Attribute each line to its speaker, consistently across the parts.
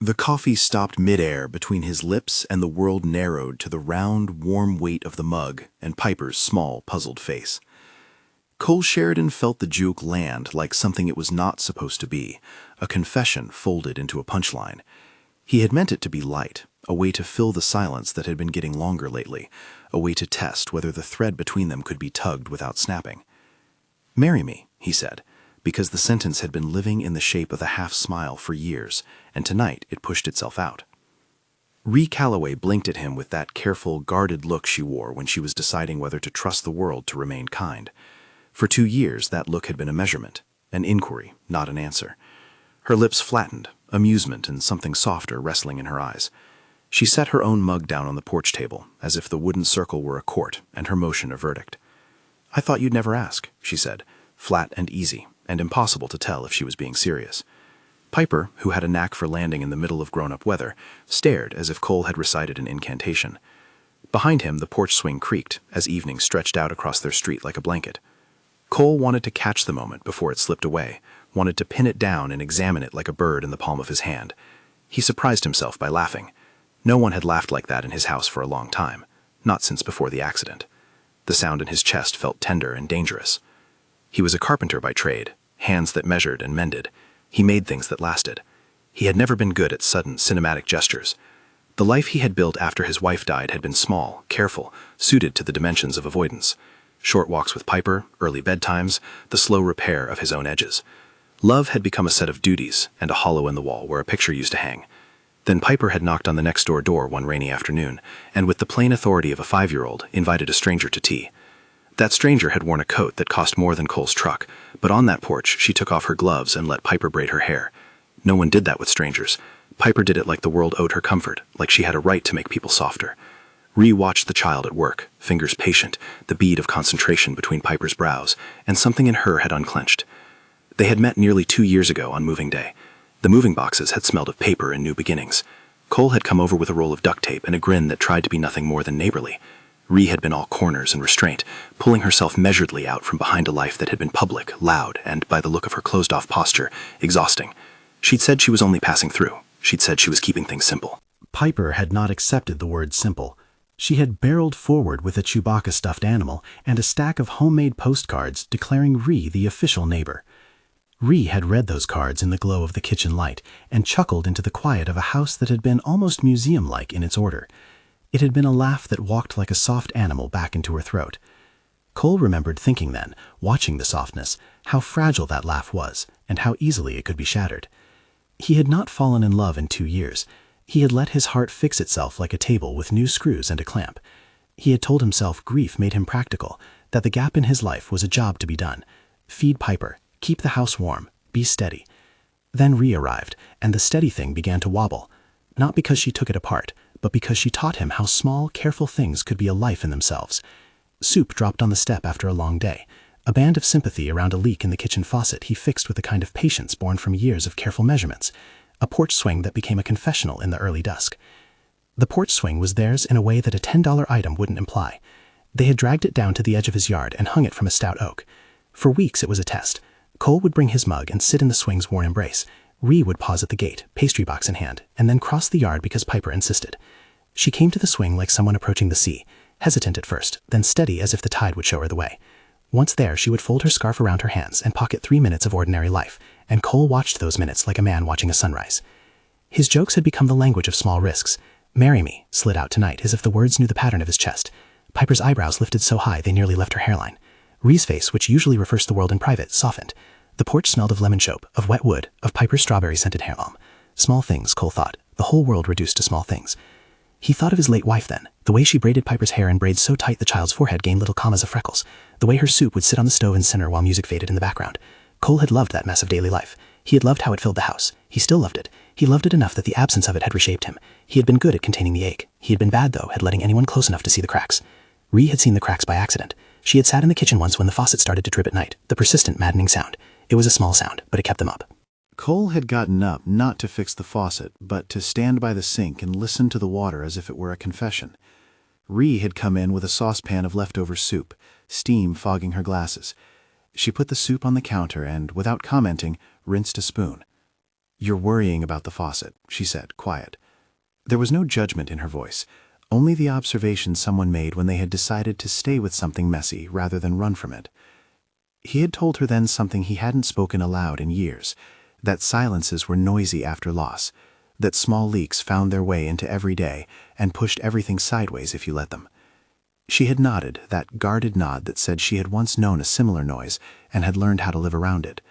Speaker 1: The coffee stopped mid-air between his lips and the world narrowed to the round, warm weight of the mug and Piper's small, puzzled face. Cole Sheridan felt the juke land like something it was not supposed to be, a confession folded into a punchline. He had meant it to be light, a way to fill the silence that had been getting longer lately, a way to test whether the thread between them could be tugged without snapping. "Marry me," he said, because the sentence had been living in the shape of a half-smile for years, and tonight it pushed itself out. Ree Callaway blinked at him with that careful, guarded look she wore when she was deciding whether to trust the world to remain kind. For 2 years, that look had been a measurement, an inquiry, not an answer. Her lips flattened, amusement and something softer wrestling in her eyes. She set her own mug down on the porch table, as if the wooden circle were a court and her motion a verdict. "I thought you'd never ask," she said, flat and easy, and impossible to tell if she was being serious. Piper, who had a knack for landing in the middle of grown-up weather, stared as if Cole had recited an incantation. Behind him, the porch swing creaked as evening stretched out across their street like a blanket. Cole wanted to catch the moment before it slipped away, wanted to pin it down and examine it like a bird in the palm of his hand. He surprised himself by laughing. No one had laughed like that in his house for a long time, not since before the accident. The sound in his chest felt tender and dangerous. He was a carpenter by trade, hands that measured and mended. He made things that lasted. He had never been good at sudden, cinematic gestures. The life he had built after his wife died had been small, careful, suited to the dimensions of avoidance. Short walks with Piper, early bedtimes, the slow repair of his own edges. Love had become a set of duties and a hollow in the wall where a picture used to hang. Then Piper had knocked on the next-door door one rainy afternoon, and with the plain authority of a 5-year-old, invited a stranger to tea. That stranger had worn a coat that cost more than Cole's truck, but on that porch she took off her gloves and let Piper braid her hair. No one did that with strangers. Piper did it like the world owed her comfort, like she had a right to make people softer. Ree watched the child at work, fingers patient, the bead of concentration between Piper's brows, and something in her had unclenched. They had met nearly 2 years ago on moving day. The moving boxes had smelled of paper and new beginnings. Cole had come over with a roll of duct tape and a grin that tried to be nothing more than neighborly. Ree had been all corners and restraint, pulling herself measuredly out from behind a life that had been public, loud, and, by the look of her closed-off posture, exhausting. She'd said she was only passing through. She'd said she was keeping things simple.
Speaker 2: Piper had not accepted the word simple. She had barreled forward with a Chewbacca stuffed animal and a stack of homemade postcards declaring Ree the official neighbor. Ree had read those cards in the glow of the kitchen light and chuckled into the quiet of a house that had been almost museum-like in its order. It had been a laugh that walked like a soft animal back into her throat. Cole remembered thinking then, watching the softness, how fragile that laugh was and how easily it could be shattered. He had not fallen in love in 2 years. He had let his heart fix itself like a table with new screws and a clamp. He had told himself grief made him practical, that the gap in his life was a job to be done. Feed Piper, keep the house warm, be steady. Then Ree arrived, and the steady thing began to wobble. Not because she took it apart, but because she taught him how small, careful things could be a life in themselves. Soup dropped on the step after a long day, a band of sympathy around a leak in the kitchen faucet he fixed with a kind of patience born from years of careful measurements, a porch swing that became a confessional in the early dusk. The porch swing was theirs in a way that a $10 item wouldn't imply. They had dragged it down to the edge of his yard and hung it from a stout oak. For weeks it was a test. Cole would bring his mug and sit in the swing's worn embrace. Ree would pause at the gate, pastry box in hand, and then cross the yard because Piper insisted. She came to the swing like someone approaching the sea, hesitant at first, then steady as if the tide would show her the way. Once there, she would fold her scarf around her hands and pocket 3 minutes of ordinary life, and Cole watched those minutes like a man watching a sunrise. His jokes had become the language of small risks. "Marry me" slid out tonight as if the words knew the pattern of his chest. Piper's eyebrows lifted so high they nearly left her hairline. Ree's face, which usually refers to the world in private, softened. The porch smelled of lemon soap, of wet wood, of Piper's strawberry-scented hair balm. Small things, Cole thought, the whole world reduced to small things. He thought of his late wife then, the way she braided Piper's hair in braids so tight the child's forehead gained little commas of freckles, the way her soup would sit on the stove and simmer while music faded in the background. Cole had loved that mess of daily life. He had loved how it filled the house. He still loved it. He loved it enough that the absence of it had reshaped him. He had been good at containing the ache. He had been bad, though, at letting anyone close enough to see the cracks. Ree had seen the cracks by accident. She had sat in the kitchen once when the faucet started to drip at night, the persistent, maddening sound. It was a small sound, but it kept them up.
Speaker 1: Cole had gotten up not to fix the faucet, but to stand by the sink and listen to the water as if it were a confession. Ree had come in with a saucepan of leftover soup, steam fogging her glasses. She put the soup on the counter and, without commenting, rinsed a spoon. "You're worrying about the faucet," she said, quiet. There was no judgment in her voice, only the observation someone made when they had decided to stay with something messy rather than run from it. He had told her then something he hadn't spoken aloud in years, that silences were noisy after loss, that small leaks found their way into every day and pushed everything sideways if you let them. She had nodded, that guarded nod that said she had once known a similar noise and had learned how to live around it.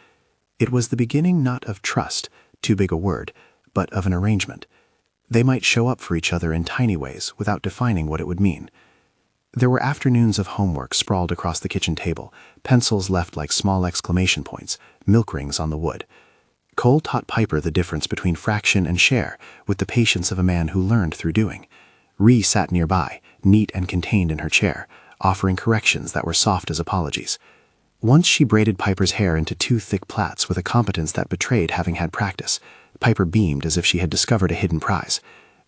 Speaker 1: It was the beginning not of trust, too big a word, but of an arrangement. They might show up for each other in tiny ways without defining what it would mean. There were afternoons of homework sprawled across the kitchen table, pencils left like small exclamation points, milk rings on the wood. Cole taught Piper the difference between fraction and share with the patience of a man who learned through doing. Ree sat nearby, neat and contained in her chair, offering corrections that were soft as apologies. Once she braided Piper's hair into 2 thick plaits with a competence that betrayed having had practice. Piper beamed as if she had discovered a hidden prize.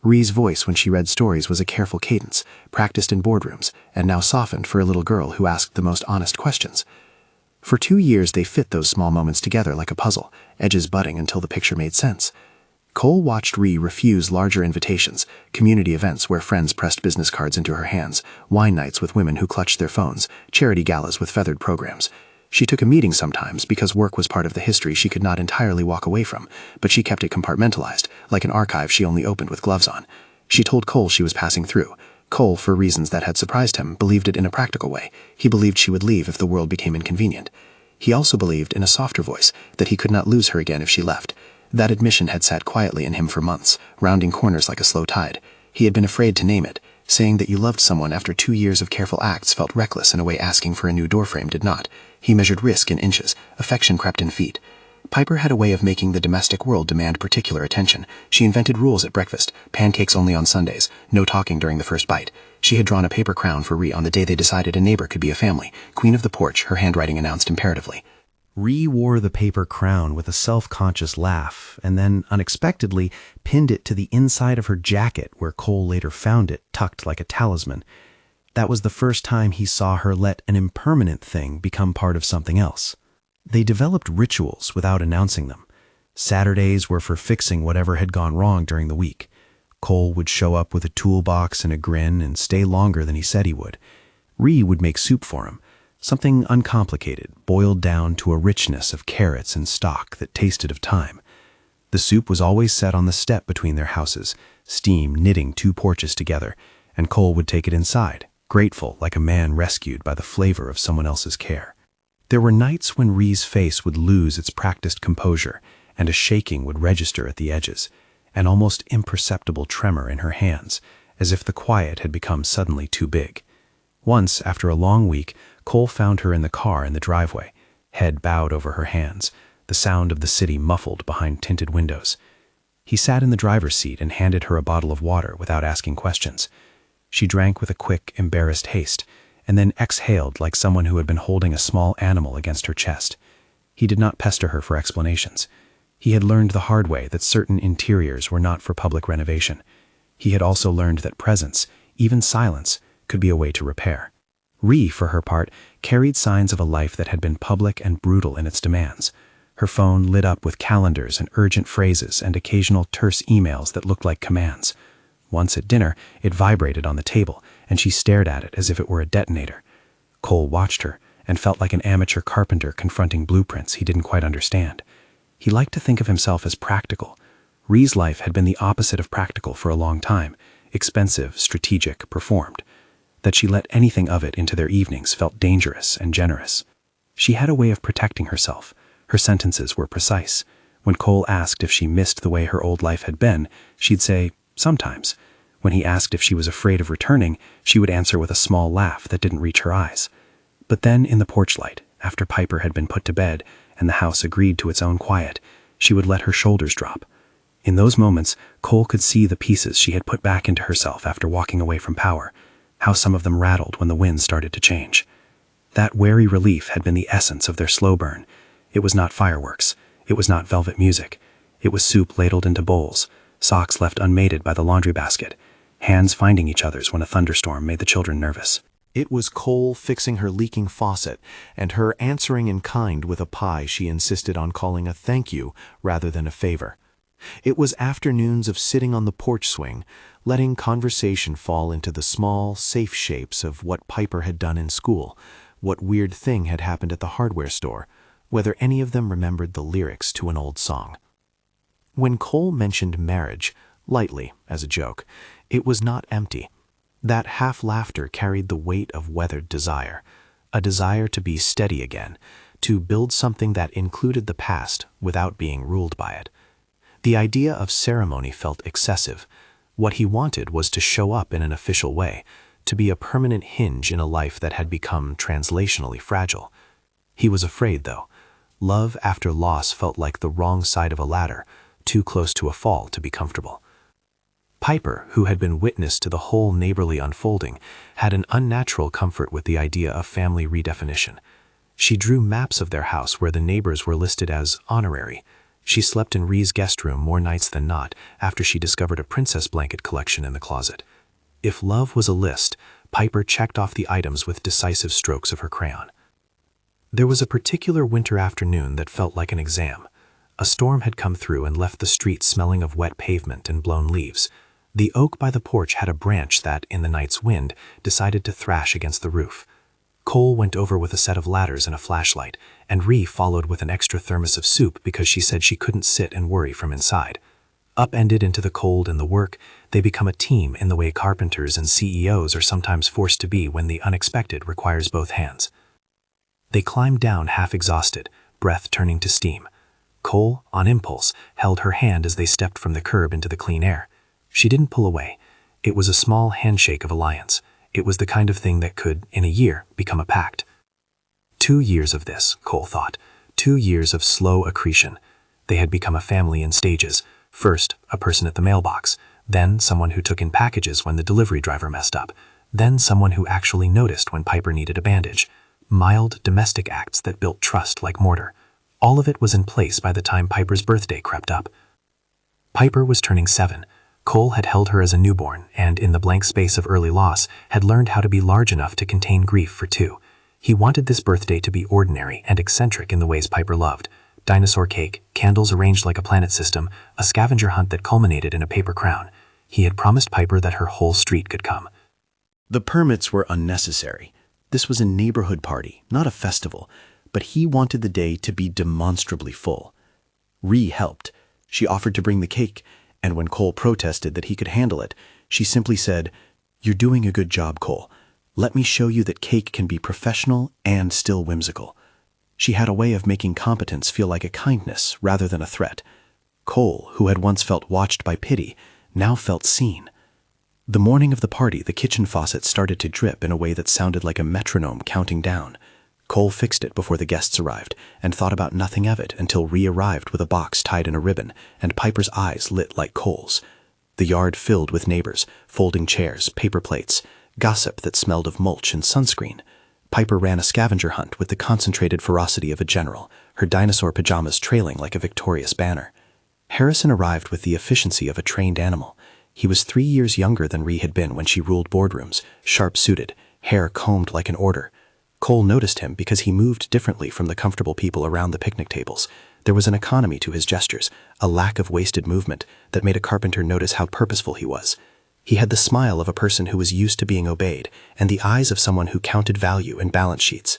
Speaker 1: Ree's voice when she read stories was a careful cadence, practiced in boardrooms, and now softened for a little girl who asked the most honest questions. For 2 years they fit those small moments together like a puzzle, edges butting until the picture made sense. Cole watched Ree refuse larger invitations, community events where friends pressed business cards into her hands, wine nights with women who clutched their phones, charity galas with feathered programs. She took a meeting sometimes because work was part of the history she could not entirely walk away from, but she kept it compartmentalized, like an archive she only opened with gloves on. She told Cole she was passing through. Cole, for reasons that had surprised him, believed it in a practical way. He believed she would leave if the world became inconvenient. He also believed, in a softer voice, that he could not lose her again if she left. That admission had sat quietly in him for months, rounding corners like a slow tide. He had been afraid to name it. Saying that you loved someone after 2 years of careful acts felt reckless in a way asking for a new doorframe did not. He measured risk in inches, affection crept in feet. Piper had a way of making the domestic world demand particular attention. She invented rules at breakfast, pancakes only on Sundays, no talking during the first bite. She had drawn a paper crown for Ree on the day they decided a neighbor could be a family. Queen of the porch, her handwriting announced imperatively.
Speaker 2: Ree wore the paper crown with a self-conscious laugh, and then, unexpectedly, pinned it to the inside of her jacket where Cole later found it, tucked like a talisman. That was the first time he saw her let an impermanent thing become part of something else. They developed rituals without announcing them. Saturdays were for fixing whatever had gone wrong during the week. Cole would show up with a toolbox and a grin and stay longer than he said he would. Ree would make soup for him. Something uncomplicated, boiled down to a richness of carrots and stock that tasted of time. The soup was always set on the step between their houses, steam knitting 2 porches together, and Cole would take it inside, grateful like a man rescued by the flavor of someone else's care. There were nights when Ree's face would lose its practiced composure, and a shaking would register at the edges, an almost imperceptible tremor in her hands, as if the quiet had become suddenly too big. Once, after a long week, Cole found her in the car in the driveway, head bowed over her hands, the sound of the city muffled behind tinted windows. He sat in the driver's seat and handed her a bottle of water without asking questions. She drank with a quick, embarrassed haste, and then exhaled like someone who had been holding a small animal against her chest. He did not pester her for explanations. He had learned the hard way that certain interiors were not for public renovation. He had also learned that presence, even silence, could be a way to repair. Ree, for her part, carried signs of a life that had been public and brutal in its demands. Her phone lit up with calendars and urgent phrases and occasional terse emails that looked like commands. Once at dinner, it vibrated on the table, and she stared at it as if it were a detonator. Cole watched her and felt like an amateur carpenter confronting blueprints he didn't quite understand. He liked to think of himself as practical. Ree's life had been the opposite of practical for a long time, expensive, strategic, performed. That she let anything of it into their evenings felt dangerous and generous. She had a way of protecting herself. Her sentences were precise. When Cole asked if she missed the way her old life had been, she'd say, sometimes. When he asked if she was afraid of returning, she would answer with a small laugh that didn't reach her eyes. But then in the porch light, after Piper had been put to bed and the house agreed to its own quiet, she would let her shoulders drop. In those moments, Cole could see the pieces she had put back into herself after walking away from power, how some of them rattled when the wind started to change. That wary relief had been the essence of their slow burn. It was not fireworks. It was not velvet music. It was soup ladled into bowls, socks left unmated by the laundry basket, hands finding each other's when a thunderstorm made the children nervous. It was Cole fixing her leaking faucet, and her answering in kind with a pie she insisted on calling a thank you rather than a favor.
Speaker 3: It was afternoons of sitting on the porch swing, letting conversation fall into the small, safe shapes of what Piper had done in school, what weird thing had happened at the hardware store, whether any of them remembered the lyrics to an old song. When Cole mentioned marriage, lightly, as a joke, it was not empty. That half-laughter carried the weight of weathered desire, a desire to be steady again, to build something that included the past without being ruled by it. The idea of ceremony felt excessive. What he wanted was to show up in an official way, to be a permanent hinge in a life that had become translationally fragile. He was afraid, though. Love after loss felt like the wrong side of a ladder, too close to a fall to be comfortable. Piper, who had been witness to the whole neighborly unfolding, had an unnatural comfort with the idea of family redefinition. She drew maps of their house where the neighbors were listed as honorary. She slept in Ree's guest room more nights than not after she discovered a princess blanket collection in the closet. If love was a list, Piper checked off the items with decisive strokes of her crayon. There was a particular winter afternoon that felt like an exam. A storm had come through and left the street smelling of wet pavement and blown leaves. The oak by the porch had a branch that, in the night's wind, decided to thrash against the roof. Cole went over with a set of ladders and a flashlight, and Ree followed with an extra thermos of soup because she said she couldn't sit and worry from inside. Upended into the cold and the work, they become a team in the way carpenters and CEOs are sometimes forced to be when the unexpected requires both hands. They climbed down half-exhausted, breath turning to steam. Cole, on impulse, held her hand as they stepped from the curb into the clean air. She didn't pull away. It was a small handshake of alliance. It was the kind of thing that could, in a year, become a pact. 2 years of this, Cole thought. 2 years of slow accretion. They had become a family in stages. First, a person at the mailbox. Then, someone who took in packages when the delivery driver messed up. Then, someone who actually noticed when Piper needed a bandage. Mild, domestic acts that built trust like mortar. All of it was in place by the time Piper's birthday crept up. Piper was turning 7. Cole had held her as a newborn and, in the blank space of early loss, had learned how to be large enough to contain grief for 2. He wanted this birthday to be ordinary and eccentric in the ways Piper loved. Dinosaur cake, candles arranged like a planet system, a scavenger hunt that culminated in a paper crown. He had promised Piper that her whole street could come.
Speaker 1: The permits were unnecessary. This was a neighborhood party, not a festival, but he wanted the day to be demonstrably full. Ree helped. She offered to bring the cake, and when Cole protested that he could handle it, she simply said, "You're doing a good job, Cole. Let me show you that cake can be professional and still whimsical." She had a way of making competence feel like a kindness rather than a threat. Cole, who had once felt watched by pity, now felt seen. The morning of the party, the kitchen faucet started to drip in a way that sounded like a metronome counting down. Cole fixed it before the guests arrived and thought about nothing of it until Ree arrived with a box tied in a ribbon, and Piper's eyes lit like Cole's. The yard filled with neighbors, folding chairs, paper plates, gossip that smelled of mulch and sunscreen. Piper ran a scavenger hunt with the concentrated ferocity of a general, her dinosaur pajamas trailing like a victorious banner. Harrison arrived with the efficiency of a trained animal. He was 3 years younger than Ree had been when she ruled boardrooms, sharp-suited, hair combed like an order. Cole noticed him because he moved differently from the comfortable people around the picnic tables. There was an economy to his gestures, a lack of wasted movement that made a carpenter notice how purposeful he was. He had the smile of a person who was used to being obeyed, and the eyes of someone who counted value in balance sheets.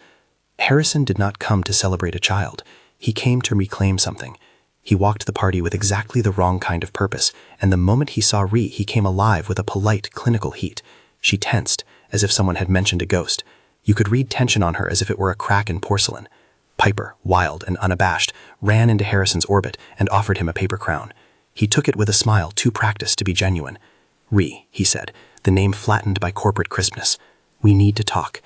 Speaker 1: Harrison did not come to celebrate a child. He came to reclaim something. He walked the party with exactly the wrong kind of purpose, and the moment he saw Ree, he came alive with a polite, clinical heat. She tensed, as if someone had mentioned a ghost. You could read tension on her as if it were a crack in porcelain. Piper, wild and unabashed, ran into Harrison's orbit and offered him a paper crown. He took it with a smile too practiced to be genuine. "Ree," he said, the name flattened by corporate crispness. "We need to talk."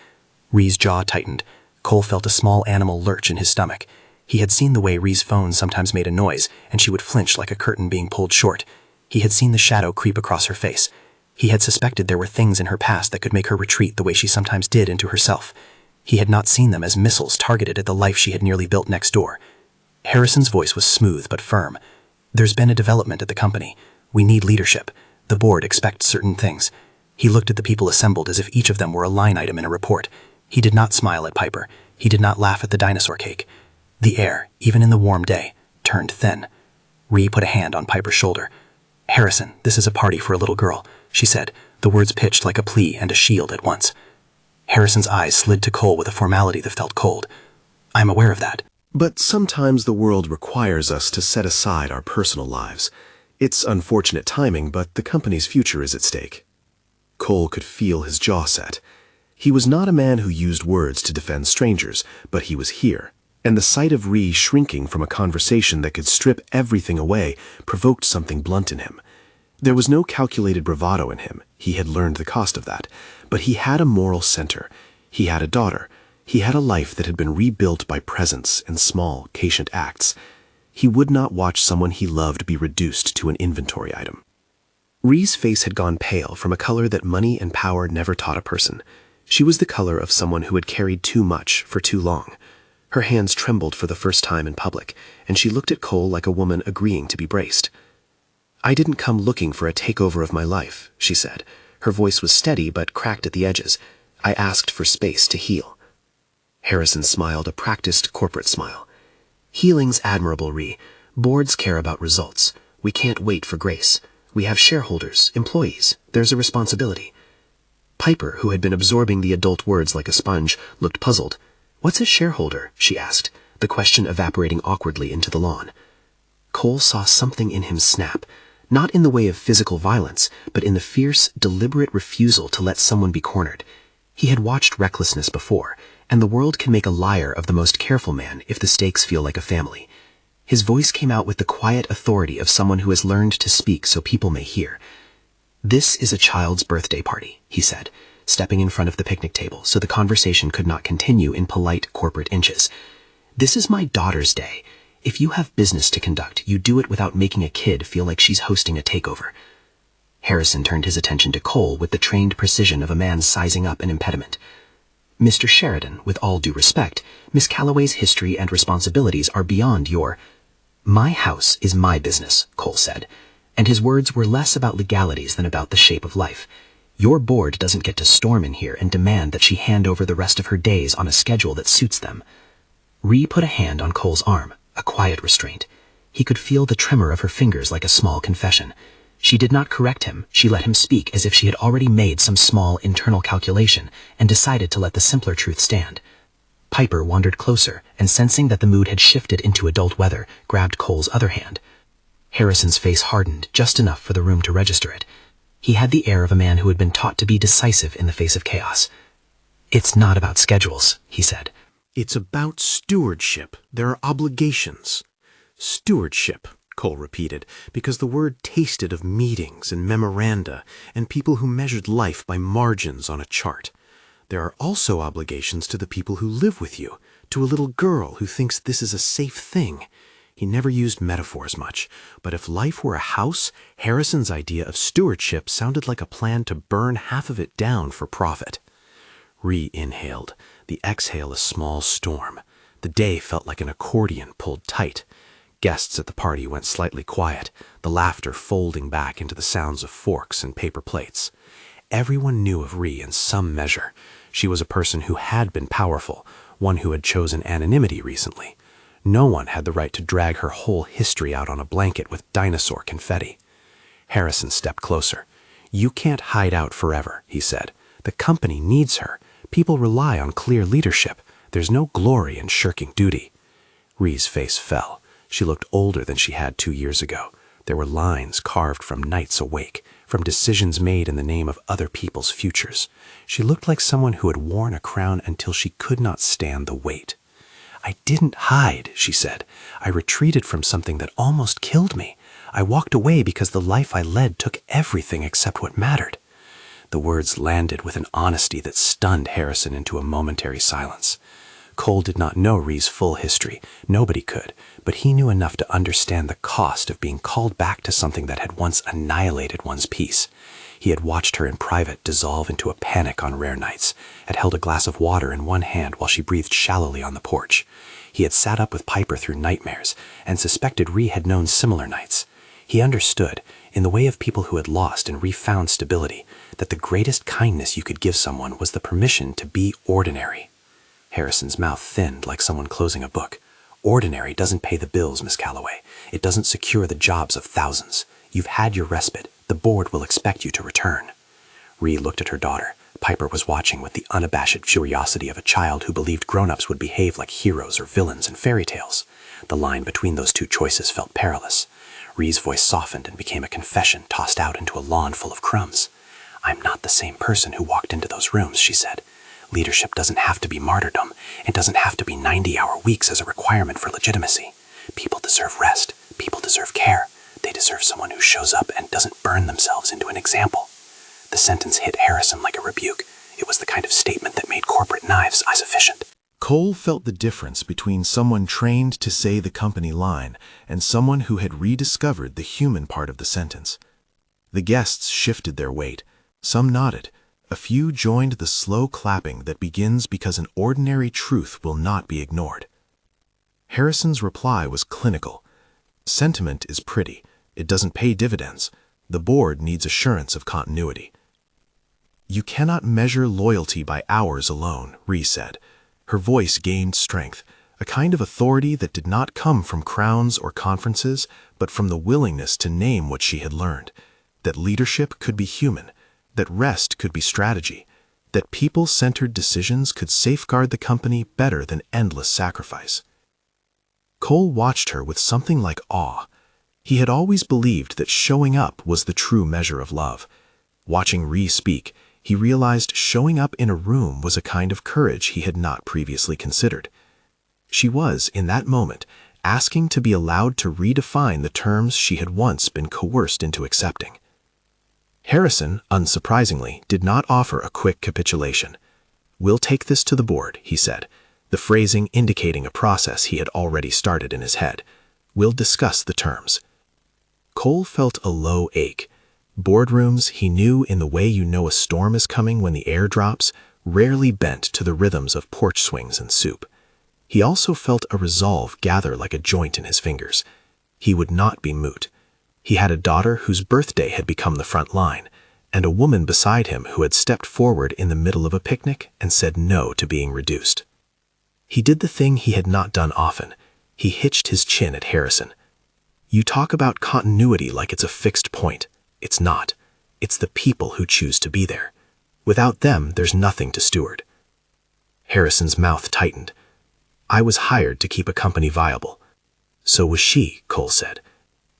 Speaker 1: Ree's jaw tightened. Cole felt a small animal lurch in his stomach. He had seen the way Ree's phone sometimes made a noise, and she would flinch like a curtain being pulled short. He had seen the shadow creep across her face. He had suspected there were things in her past that could make her retreat the way she sometimes did into herself. He had not seen them as missiles targeted at the life she had nearly built next door. Harrison's voice was smooth but firm. "There's been a development at the company. We need leadership. The board expects certain things." He looked at the people assembled as if each of them were a line item in a report. He did not smile at Piper. He did not laugh at the dinosaur cake. The air, even in the warm day, turned thin.
Speaker 2: Ree put a hand on Piper's shoulder. "Harrison, this is a party for a little girl," she said, the words pitched like a plea and a shield at once. Harrison's eyes slid to Cole with a formality that felt cold. "I'm aware of that."
Speaker 1: But sometimes the world requires us to set aside our personal lives. It's unfortunate timing, but the company's future is at stake. Cole could feel his jaw set. He was not a man who used words to defend strangers, but he was here, and the sight of Ree shrinking from a conversation that could strip everything away provoked something blunt in him. There was no calculated bravado in him. He had learned the cost of that. But he had a moral center. He had a daughter. He had a life that had been rebuilt by presence and small, patient acts. He would not watch someone he loved be reduced to an inventory item. Ree's face had gone pale from a color that money and power never taught a person. She was the color of someone who had carried too much for too long. Her hands trembled for the first time in public, and she looked at Cole like a woman agreeing to be braced. "I didn't come looking for a takeover of my life," she said. Her voice was steady but cracked at the edges. "I asked for space to heal." Harrison smiled, a practiced corporate smile. "Healing's admirable, Ree. Boards care about results. We can't wait for grace. We have shareholders, employees. There's a responsibility." Piper, who had been absorbing the adult words like a sponge, looked puzzled. "What's a shareholder?" she asked, the question evaporating awkwardly into the lawn. Cole saw something in him snap, not in the way of physical violence, but in the fierce, deliberate refusal to let someone be cornered. He had watched recklessness before, and the world can make a liar of the most careful man if the stakes feel like a family. His voice came out with the quiet authority of someone who has learned to speak so people may hear. "This is a child's birthday party," he said, stepping in front of the picnic table so the conversation could not continue in polite corporate inches. "This is my daughter's day. If you have business to conduct, you do it without making a kid feel like she's hosting a takeover." Harrison turned his attention to Cole with the trained precision of a man sizing up an impediment. "Mr. Sheridan, with all due respect, Miss Callaway's history and responsibilities are beyond your—" "My house is my business," Cole said, and his words were less about legalities than about the shape of life. "Your board doesn't get to storm in here and demand that she hand over the rest of her days on a schedule that suits them." Ree put a hand on Cole's arm, a quiet restraint. He could feel the tremor of her fingers like a small confession. She did not correct him. She let him speak as if she had already made some small internal calculation and decided to let the simpler truth stand. Piper wandered closer and, sensing that the mood had shifted into adult weather, grabbed Cole's other hand. Harrison's face hardened just enough for the room to register it. He had the air of a man who had been taught to be decisive in the face of chaos. "It's not about schedules," he said.
Speaker 3: It's about stewardship. There are obligations. Stewardship, Cole repeated, because the word tasted of meetings and memoranda and people who measured life by margins on a chart. There are also obligations to the people who live with you, to a little girl who thinks this is a safe thing. He never used metaphors much, but if life were a house, Harrison's idea of stewardship sounded like a plan to burn half of it down for profit. Ree inhaled, the exhale a small storm. The day felt like an accordion pulled tight. Guests at the party went slightly quiet, the laughter folding back into the sounds of forks and paper plates. Everyone knew of Ree in some measure. She was a person who had been powerful, one who had chosen anonymity recently. No one had the right to drag her whole history out on a blanket with dinosaur confetti. Harrison stepped closer. "You can't hide out forever," he said. "The company needs her. People rely on clear leadership. There's no glory in shirking duty." Ree's face fell. She looked older than she had 2 years ago. There were lines carved from nights awake, from decisions made in the name of other people's futures. She looked like someone who had worn a crown until she could not stand the weight. "I didn't hide," she said. "I retreated from something that almost killed me. I walked away because the life I led took everything except what mattered." The words landed with an honesty that stunned Harrison into a momentary silence. Cole did not know Ree's full history. Nobody could, but he knew enough to understand the cost of being called back to something that had once annihilated one's peace. He had watched her in private dissolve into a panic on rare nights, had held a glass of water in one hand while she breathed shallowly on the porch. He had sat up with Piper through nightmares, and suspected Ree had known similar nights. He understood, in the way of people who had lost and refound stability, that the greatest kindness you could give someone was the permission to be ordinary. Harrison's mouth thinned like someone closing a book.
Speaker 2: Ordinary doesn't pay the bills, Miss Callaway. It doesn't secure the jobs of thousands. You've had your respite. The board will expect you to return." Ree looked at her daughter. Piper was watching with the unabashed curiosity of a child who believed grown-ups would behave like heroes or villains in fairy tales. The line between those two choices felt perilous. Ree's voice softened and became a confession tossed out into a lawn full of crumbs. "I'm not the same person who walked into those rooms," she said. "Leadership doesn't have to be martyrdom. It doesn't have to be 90-hour weeks as a requirement for legitimacy. People deserve rest. People deserve care. They deserve someone who shows up and doesn't burn themselves into an example." The sentence hit Harrison like a rebuke. It was the kind of statement that made corporate knives sufficient.
Speaker 1: Cole felt the difference between someone trained to say the company line and someone who had rediscovered the human part of the sentence. The guests shifted their weight. Some nodded. A few joined the slow clapping that begins because an ordinary truth will not be ignored. Harrison's reply was clinical. "Sentiment is pretty. It doesn't pay dividends. The board needs assurance of continuity." "You cannot measure loyalty by hours alone," Ree said. Her voice gained strength, a kind of authority that did not come from crowns or conferences, but from the willingness to name what she had learned, that leadership could be human, that rest could be strategy, that people-centered decisions could safeguard the company better than endless sacrifice. Cole watched her with something like awe. He had always believed that showing up was the true measure of love. Watching Ree speak, he realized showing up in a room was a kind of courage he had not previously considered. She was, in that moment, asking to be allowed to redefine the terms she had once been coerced into accepting. Harrison, unsurprisingly, did not offer a quick capitulation. "We'll take this to the board," he said, the phrasing indicating a process he had already started in his head. "We'll discuss the terms." Cole felt a low ache. Boardrooms, he knew in the way you know a storm is coming when the air drops, rarely bent to the rhythms of porch swings and soup. He also felt a resolve gather like a joint in his fingers. He would not be moot. He had a daughter whose birthday had become the front line, and a woman beside him who had stepped forward in the middle of a picnic and said no to being reduced. He did the thing he had not done often. He hitched his chin at Harrison. "You talk about continuity like it's a fixed point. It's not. It's the people who choose to be there. Without them, there's nothing to steward." Harrison's mouth tightened. "I was hired to keep a company viable." "So was she," Cole said.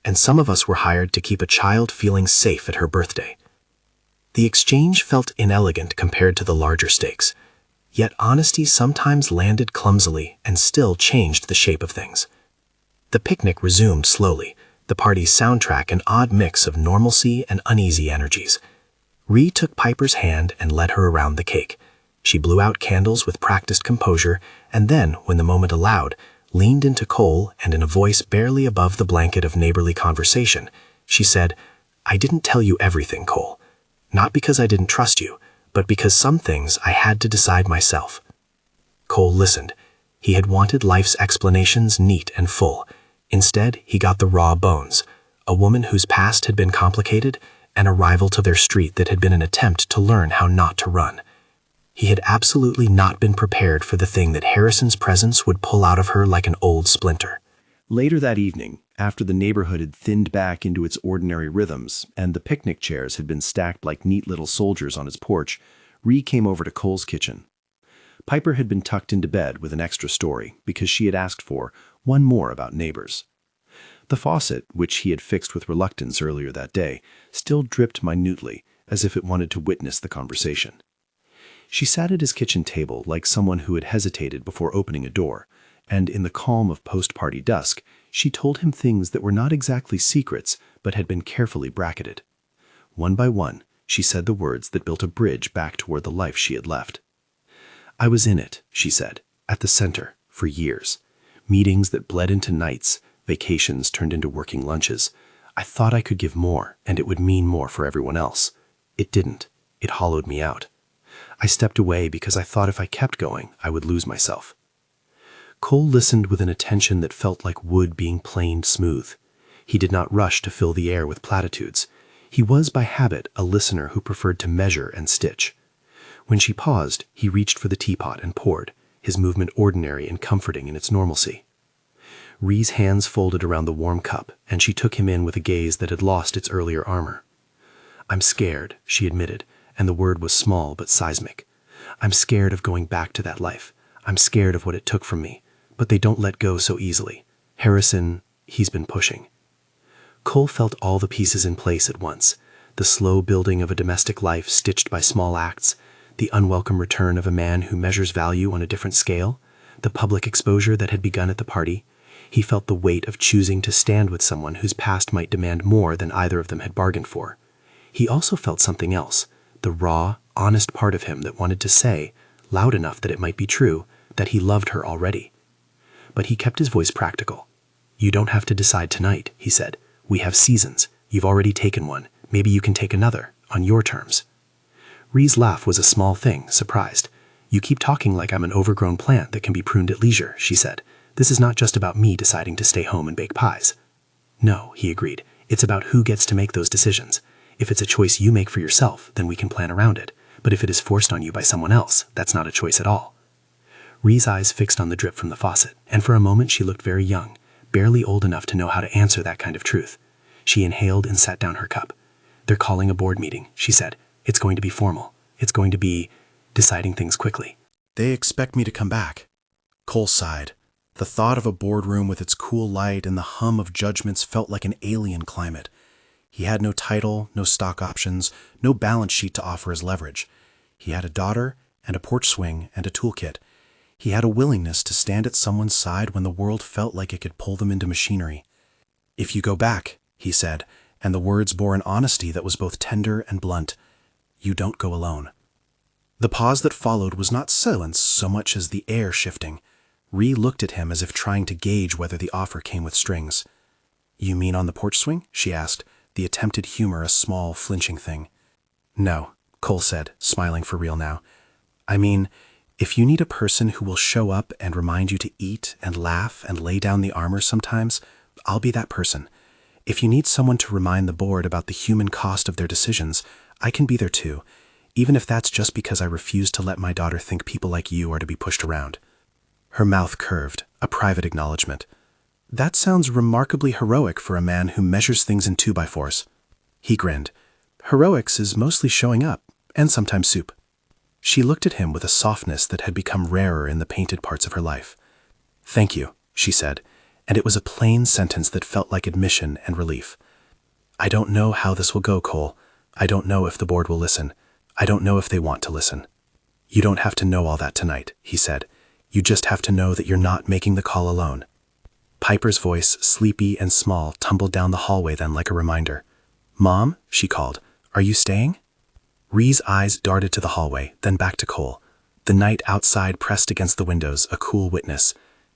Speaker 1: "And some of us were hired to keep a child feeling safe at her birthday." The exchange felt inelegant compared to the larger stakes. Yet honesty sometimes landed clumsily and still changed the shape of things. The picnic resumed slowly, the party's soundtrack an odd mix of normalcy and uneasy energies. Ree took Piper's hand and led her around the cake. She blew out candles with practiced composure, and then, when the moment allowed, leaned into Cole and in a voice barely above the blanket of neighborly conversation, she said, "I didn't tell you everything, Cole. Not because I didn't trust you, but because some things I had to decide myself." Cole listened. He had wanted life's explanations neat and full. Instead, he got the raw bones, a woman whose past had been complicated, and a rival to their street that had been an attempt to learn how not to run. He had absolutely not been prepared for the thing that Harrison's presence would pull out of her like an old splinter. Later that evening, after the neighborhood had thinned back into its ordinary rhythms and the picnic chairs had been stacked like neat little soldiers on its porch, Ree came over to Cole's kitchen. Piper had been tucked into bed with an extra story because she had asked for one more about neighbors. The faucet, which he had fixed with reluctance earlier that day, still dripped minutely, as if it wanted to witness the conversation. She sat at his kitchen table like someone who had hesitated before opening a door, and in the calm of post-party dusk, she told him things that were not exactly secrets, but had been carefully bracketed. One by one, she said the words that built a bridge back toward the life she had left. "I was in it," she said, "at the center, for years. Meetings that bled into nights, vacations turned into working lunches. I thought I could give more, and it would mean more for everyone else. It didn't. It hollowed me out. I stepped away because I thought if I kept going, I would lose myself." Cole listened with an attention that felt like wood being planed smooth. He did not rush to fill the air with platitudes. He was by habit a listener who preferred to measure and stitch. When she paused, he reached for the teapot and poured, his movement ordinary and comforting in its normalcy.
Speaker 2: Ree's hands folded around the warm cup, and she took him in with a gaze that had lost its earlier armor. "I'm scared," she admitted, and the word was small but seismic. "I'm scared of going back to that life. I'm scared of what it took from me. But they don't let go so easily. Harrison, he's been pushing." Cole felt all the pieces in place at once. The slow building of a domestic life stitched by small acts, the unwelcome return of a man who measures value on a different scale, the public exposure that had begun at the party. He felt the weight of choosing to stand with someone whose past might demand more than either of them had bargained for. He also felt something else, the raw, honest part of him that wanted to say, loud enough that it might be true, that he loved her already. But he kept his voice practical. "You don't have to decide tonight," he said. "We have seasons. You've already taken one. Maybe you can take another, on your terms." Ree's laugh was a small thing, surprised. "You keep talking like I'm an overgrown plant that can be pruned at leisure," she said. "This is not just about me deciding to stay home and bake pies." "No," he agreed. "It's about who gets to make those decisions. If it's a choice you make for yourself, then we can plan around it. But if it is forced on you by someone else, that's not a choice at all." Ree's eyes fixed on the drip from the faucet, and for a moment she looked very young, barely old enough to know how to answer that kind of truth. She inhaled and sat down her cup. "They're calling a board meeting," she said. "It's going to be formal. It's going to be deciding things quickly."
Speaker 1: They expect me to come back. Cole sighed. The thought of a boardroom with its cool light and the hum of judgments felt like an alien climate. He had no title, no stock options, no balance sheet to offer as leverage. He had a daughter and a porch swing and a toolkit. He had a willingness to stand at someone's side when the world felt like it could pull them into machinery. "If you go back," he said, and the words bore an honesty that was both tender and blunt, "you don't go alone." The pause that followed was not silence so much as the air shifting. Ree looked at him as if trying to gauge whether the offer came with strings. "You mean on the porch swing?" she asked, the attempted humor a small, flinching thing. "No," Cole said, smiling for real now. "I mean, if you need a person who will show up and remind you to eat and laugh and lay down the armor sometimes, I'll be that person. If you need someone to remind the board about the human cost of their decisions, I can be there too, even if that's just because I refuse to let my daughter think people like you are to be pushed around." Her mouth curved, a private acknowledgement. "That sounds remarkably heroic for a man who measures things in 2x4s. He grinned. "Heroics is mostly showing up, and sometimes soup." She looked at him with a softness that had become rarer in the painted parts of her life. "Thank you," she said, and it was a plain sentence that felt like admission and relief. "I don't know how this will go, Cole. I don't know if the board will listen. I don't know if they want to listen." "You don't have to know all that tonight," he said. "You just have to know that you're not making the call alone." Piper's voice, sleepy and small, tumbled down the hallway then like a reminder. "Mom," she called, "are you staying?" Ree's eyes darted to the hallway, then back to Cole. The night outside pressed against the windows, a cool witness.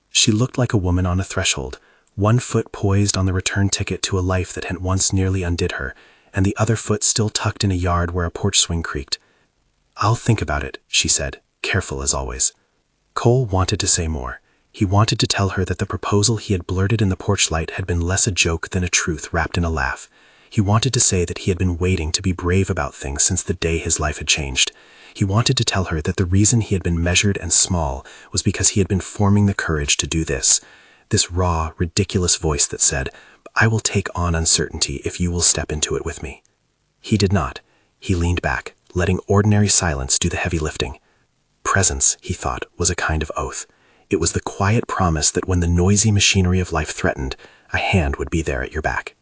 Speaker 1: She looked like a woman on a threshold, one foot poised on the return ticket to a life that had once nearly undid her, and the other foot still tucked in a yard where a porch swing creaked. "I'll think about it," she said, careful as always. Cole wanted to say more. He wanted to tell her that the proposal he had blurted in the porch light had been less a joke than a truth wrapped in a laugh. He wanted to say that he had been waiting to be brave about things since the day his life had changed. He wanted to tell her that the reason he had been measured and small was because he had been forming the courage to do this raw, ridiculous voice that said, "I will take on uncertainty if you will step into it with me." He did not. He leaned back, letting ordinary silence do the heavy lifting. Presence, he thought, was a kind of oath. It was the quiet promise that when the noisy machinery of life threatened, a hand would be there at your back.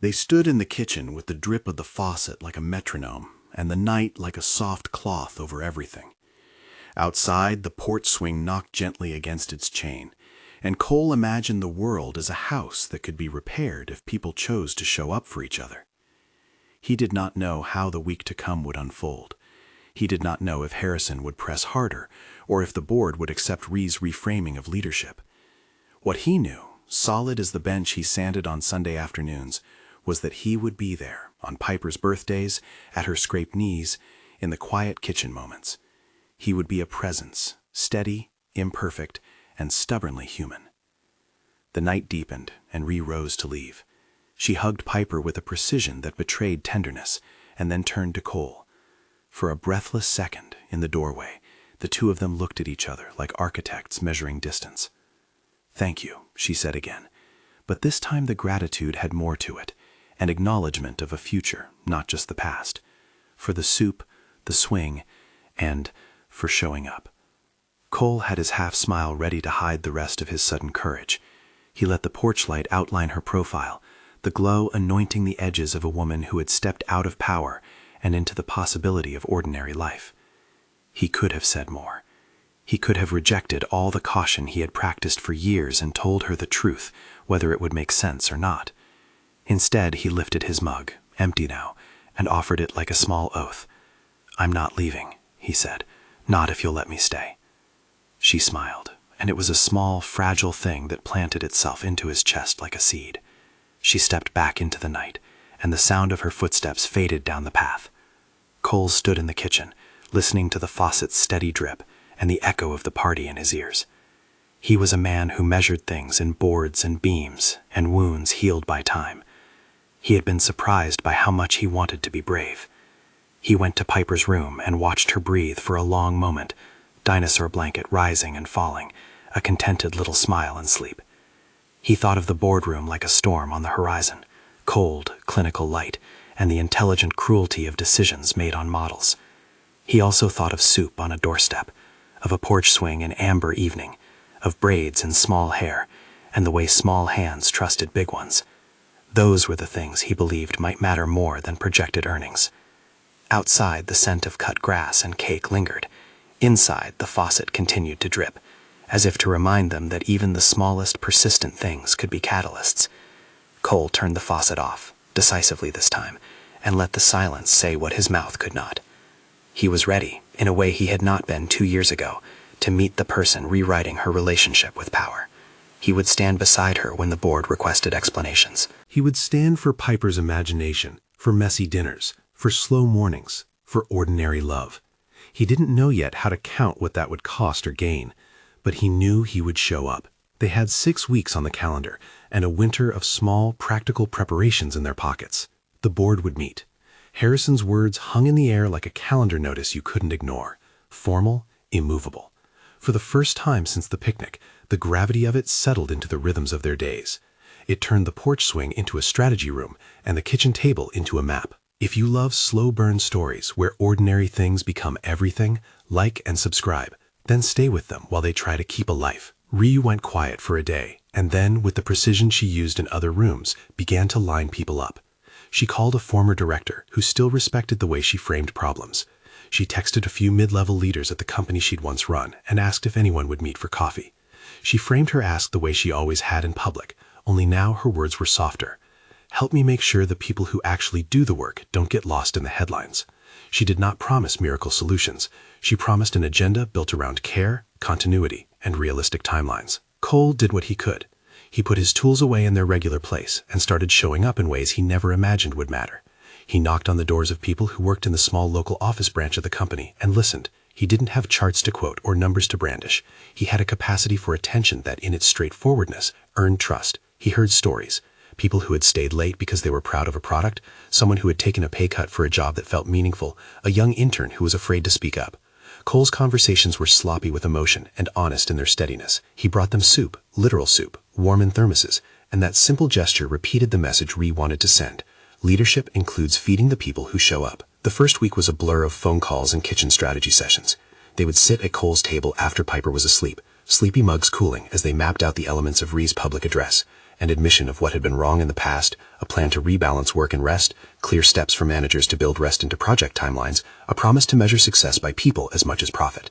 Speaker 1: They stood in the kitchen with the drip of the faucet like a metronome, and the night like a soft cloth over everything. Outside, the porch swing knocked gently against its chain, and Cole imagined the world as a house that could be repaired if people chose to show up for each other. He did not know how the week to come would unfold. He did not know if Harrison would press harder, or if the board would accept Ree's reframing of leadership. What he knew, solid as the bench he sanded on Sunday afternoons, was that he would be there, on Piper's birthdays, at her scraped knees, in the quiet kitchen moments. He would be a presence, steady, imperfect, and stubbornly human. The night deepened, and Ree rose to leave. She hugged Piper with a precision that betrayed tenderness, and then turned to Cole. For a breathless second, in the doorway, the two of them looked at each other like architects measuring distance. "Thank you," she said again. But this time the gratitude had more to it, an acknowledgement of a future, not just the past. For the soup, the swing, and for showing up. Cole had his half-smile ready to hide the rest of his sudden courage. He let the porch light outline her profile, the glow anointing the edges of a woman who had stepped out of power and into the possibility of ordinary life. He could have said more. He could have rejected all the caution he had practiced for years and told her the truth, whether it would make sense or not. Instead, he lifted his mug, empty now, and offered it like a small oath. "I'm not leaving," he said. "Not if you'll let me stay." She smiled, and it was a small, fragile thing that planted itself into his chest like a seed. She stepped back into the night, and the sound of her footsteps faded down the path. Cole stood in the kitchen, listening to the faucet's steady drip and the echo of the party in his ears. He was a man who measured things in boards and beams and wounds healed by time. He had been surprised by how much he wanted to be brave. He went to Piper's room and watched her breathe for a long moment, dinosaur blanket rising and falling, a contented little smile and sleep. He thought of the boardroom like a storm on the horizon, cold, clinical light, and the intelligent cruelty of decisions made on models. He also thought of soup on a doorstep, of a porch swing in amber evening, of braids and small hair, and the way small hands trusted big ones. Those were the things he believed might matter more than projected earnings. Outside, the scent of cut grass and cake lingered. Inside, the faucet continued to drip, as if to remind them that even the smallest persistent things could be catalysts. Cole turned the faucet off, decisively this time, and let the silence say what his mouth could not. He was ready, in a way he had not been 2 years ago, to meet the person rewriting her relationship with power. He would stand beside her when the board requested explanations.
Speaker 2: He would stand for Piper's imagination, for messy dinners, for slow mornings, for ordinary love. He didn't know yet how to count what that would cost or gain, but he knew he would show up. They had 6 weeks on the calendar and a winter of small, practical preparations in their pockets. The board would meet. Harrison's words hung in the air like a calendar notice you couldn't ignore, formal, immovable. For the first time since the picnic, the gravity of it settled into the rhythms of their days. It turned the porch swing into a strategy room and the kitchen table into a map. If you love slow burn stories where ordinary things become everything, like and subscribe, then stay with them while they try to keep a life. Ree went quiet for a day, and then, with the precision she used in other rooms, began to line people up. She called a former director who still respected the way she framed problems. She texted a few mid-level leaders at the company she'd once run and asked if anyone would meet for coffee. She framed her ask the way she always had in public, only now her words were softer. "Help me make sure the people who actually do the work don't get lost in the headlines." She did not promise miracle solutions. She promised an agenda built around care, continuity, and realistic timelines. Cole did what he could. He put his tools away in their regular place and started showing up in ways he never imagined would matter. He knocked on the doors of people who worked in the small local office branch of the company and listened. He didn't have charts to quote or numbers to brandish. He had a capacity for attention that, in its straightforwardness, earned trust. He heard stories. People who had stayed late because they were proud of a product, someone who had taken a pay cut for a job that felt meaningful, a young intern who was afraid to speak up. Cole's conversations were sloppy with emotion and honest in their steadiness. He brought them soup, literal soup, warm in thermoses, and that simple gesture repeated the message Ree wanted to send. Leadership includes feeding the people who show up. The first week was a blur of phone calls and kitchen strategy sessions. They would sit at Cole's table after Piper was asleep, sleepy mugs cooling as they mapped out the elements of Ree's public address, an admission of what had been wrong in the past, a plan to rebalance work and rest, clear steps for managers to build rest into project timelines, a promise to measure success by people as much as profit.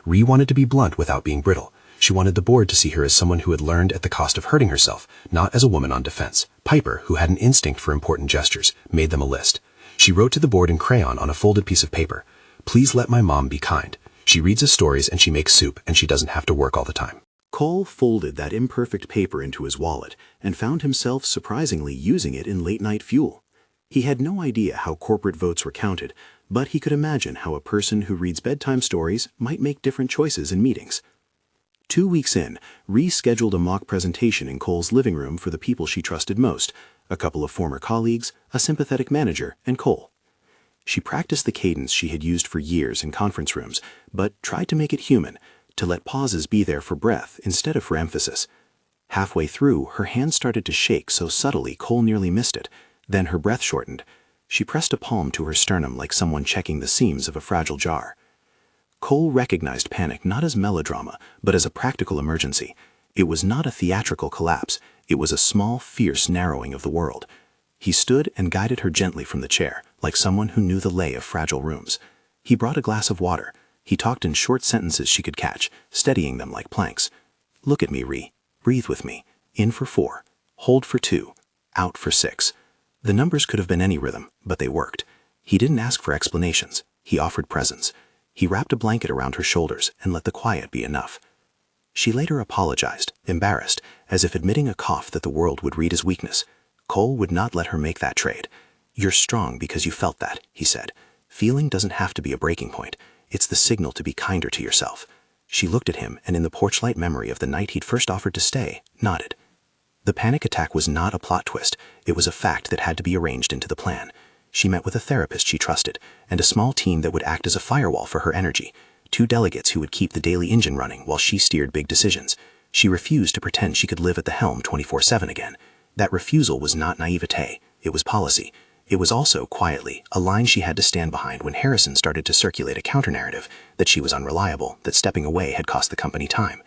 Speaker 2: Ree wanted to be blunt without being brittle. She wanted the board to see her as someone who had learned at the cost of hurting herself, not as a woman on defense. Piper, who had an instinct for important gestures, made them a list. She wrote to the board in crayon on a folded piece of paper, "Please let my mom be kind. She reads us stories and she makes soup and she doesn't have to work all the time."
Speaker 1: Cole folded that imperfect paper into his wallet and found himself surprisingly using it in late-night fuel. He had no idea how corporate votes were counted, but he could imagine how a person who reads bedtime stories might make different choices in meetings. 2 weeks in, Ree scheduled a mock presentation in Cole's living room for the people she trusted most, a couple of former colleagues, a sympathetic manager, and Cole. She practiced the cadence she had used for years in conference rooms, but tried to make it human, to let pauses be there for breath instead of for emphasis. Halfway through, her hand started to shake so subtly Cole nearly missed it. Then her breath shortened. She pressed a palm to her sternum like someone checking the seams of a fragile jar. Cole recognized panic not as melodrama, but as a practical emergency. It was not a theatrical collapse. It was a small, fierce narrowing of the world. He stood and guided her gently from the chair, like someone who knew the lay of fragile rooms. He brought a glass of water. He talked in short sentences she could catch, steadying them like planks. "Look at me, Ree. Breathe with me. In for 4. Hold for 2. Out for 6. The numbers could have been any rhythm, but they worked. He didn't ask for explanations. He offered presence. He wrapped a blanket around her shoulders and let the quiet be enough. She later apologized, embarrassed, as if admitting a cough that the world would read as weakness. Cole would not let her make that trade. "You're strong because you felt that," he said. "Feeling doesn't have to be a breaking point. It's the signal to be kinder to yourself." She looked at him and in the porchlight memory of the night he'd first offered to stay, nodded. The panic attack was not a plot twist. It was a fact that had to be arranged into the plan. She met with a therapist she trusted, and a small team that would act as a firewall for her energy. 2 delegates who would keep the daily engine running while she steered big decisions. She refused to pretend she could live at the helm 24/7 again. That refusal was not naivete. It was policy. It was also, quietly, a line she had to stand behind when Harrison started to circulate a counter-narrative that she was unreliable, that stepping away had cost the company time.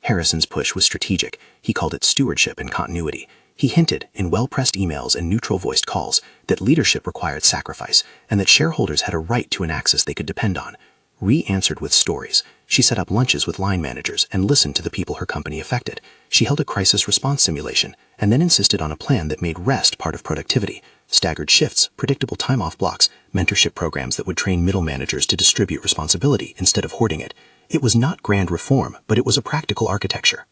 Speaker 1: Harrison's push was strategic. He called it stewardship and continuity. He hinted, in well-pressed emails and neutral-voiced calls, that leadership required sacrifice and that shareholders had a right to an access they could depend on. Ree answered with stories. She set up lunches with line managers and listened to the people her company affected. She held a crisis response simulation and then insisted on a plan that made rest part of productivity. Staggered shifts, predictable time-off blocks, mentorship programs that would train middle managers to distribute responsibility instead of hoarding it. It was not grand reform, but it was a practical architecture.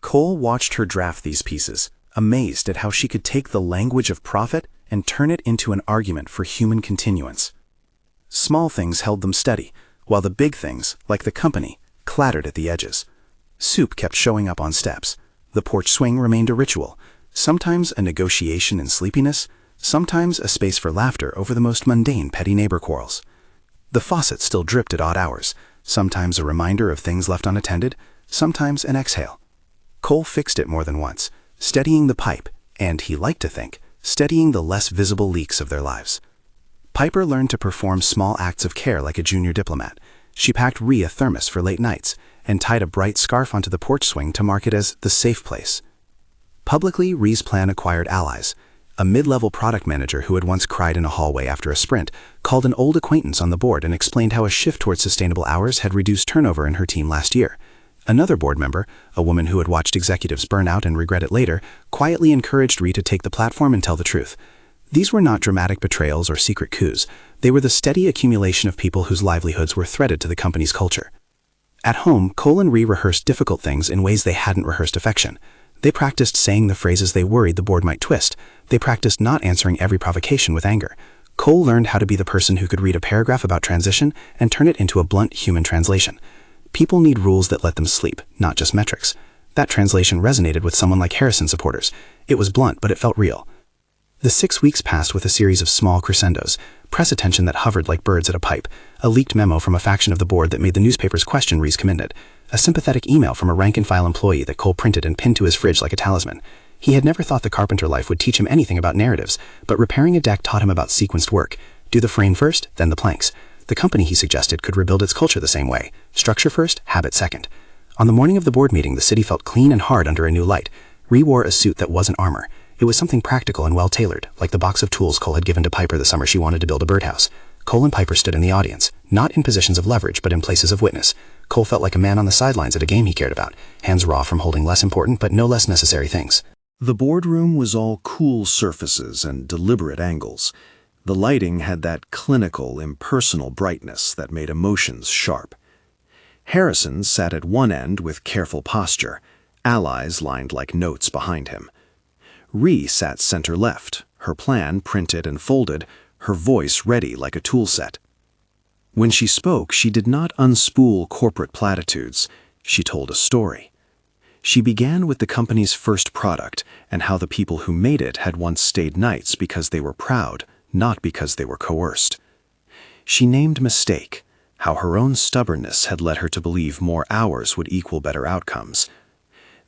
Speaker 3: Cole watched her draft these pieces, amazed at how she could take the language of profit and turn it into an argument for human continuance. Small things held them steady, while the big things, like the company, clattered at the edges. Soup kept showing up on steps. The porch swing remained a ritual, sometimes a negotiation in sleepiness, sometimes a space for laughter over the most mundane petty neighbor quarrels. The faucet still dripped at odd hours, sometimes a reminder of things left unattended, sometimes an exhale. Cole fixed it more than once, steadying the pipe, and, he liked to think, steadying the less visible leaks of their lives. Piper learned to perform small acts of care like a junior diplomat. She packed Ree a thermos for late nights and tied a bright scarf onto the porch swing to mark it as the safe place. Publicly, Ree's plan acquired allies. A mid-level product manager who had once cried in a hallway after a sprint called an old acquaintance on the board and explained how a shift towards sustainable hours had reduced turnover in her team last year. Another board member, a woman who had watched executives burn out and regret it later, quietly encouraged Ree to take the platform and tell the truth. These were not dramatic betrayals or secret coups. They were the steady accumulation of people whose livelihoods were threaded to the company's culture. At home, Cole and Ree rehearsed difficult things in ways they hadn't rehearsed affection. They practiced saying the phrases they worried the board might twist. They practiced not answering every provocation with anger. Cole learned how to be the person who could read a paragraph about transition and turn it into a blunt human translation. People need rules that let them sleep, not just metrics. That translation resonated with someone like Harrison supporters. It was blunt, but it felt real. The 6 weeks passed with a series of small crescendos, press attention that hovered like birds at a pipe, a leaked memo from a faction of the board that made the newspapers question Ree's commitment, a sympathetic email from a rank-and-file employee that Cole printed and pinned to his fridge like a talisman. He had never thought the carpenter life would teach him anything about narratives, but repairing a deck taught him about sequenced work. Do the frame first, then the planks. The company, he suggested, could rebuild its culture the same way. Structure first, habit second. On the morning of the board meeting, the city felt clean and hard under a new light. Ree wore a suit that wasn't armor. It was something practical and well-tailored, like the box of tools Cole had given to Piper the summer she wanted to build a birdhouse. Cole and Piper stood in the audience, not in positions of leverage, but in places of witness. Cole felt like a man on the sidelines at a game he cared about, hands raw from holding less important but no less necessary things.
Speaker 1: The boardroom was all cool surfaces and deliberate angles. The lighting had that clinical, impersonal brightness that made emotions sharp. Harrison sat at one end with careful posture, allies lined like notes behind him. Ree sat center-left, her plan printed and folded, her voice ready like a tool set. When she spoke, she did not unspool corporate platitudes. She told a story. She began with the company's first product and how the people who made it had once stayed nights because they were proud, not because they were coerced. She named mistake, how her own stubbornness had led her to believe more hours would equal better outcomes.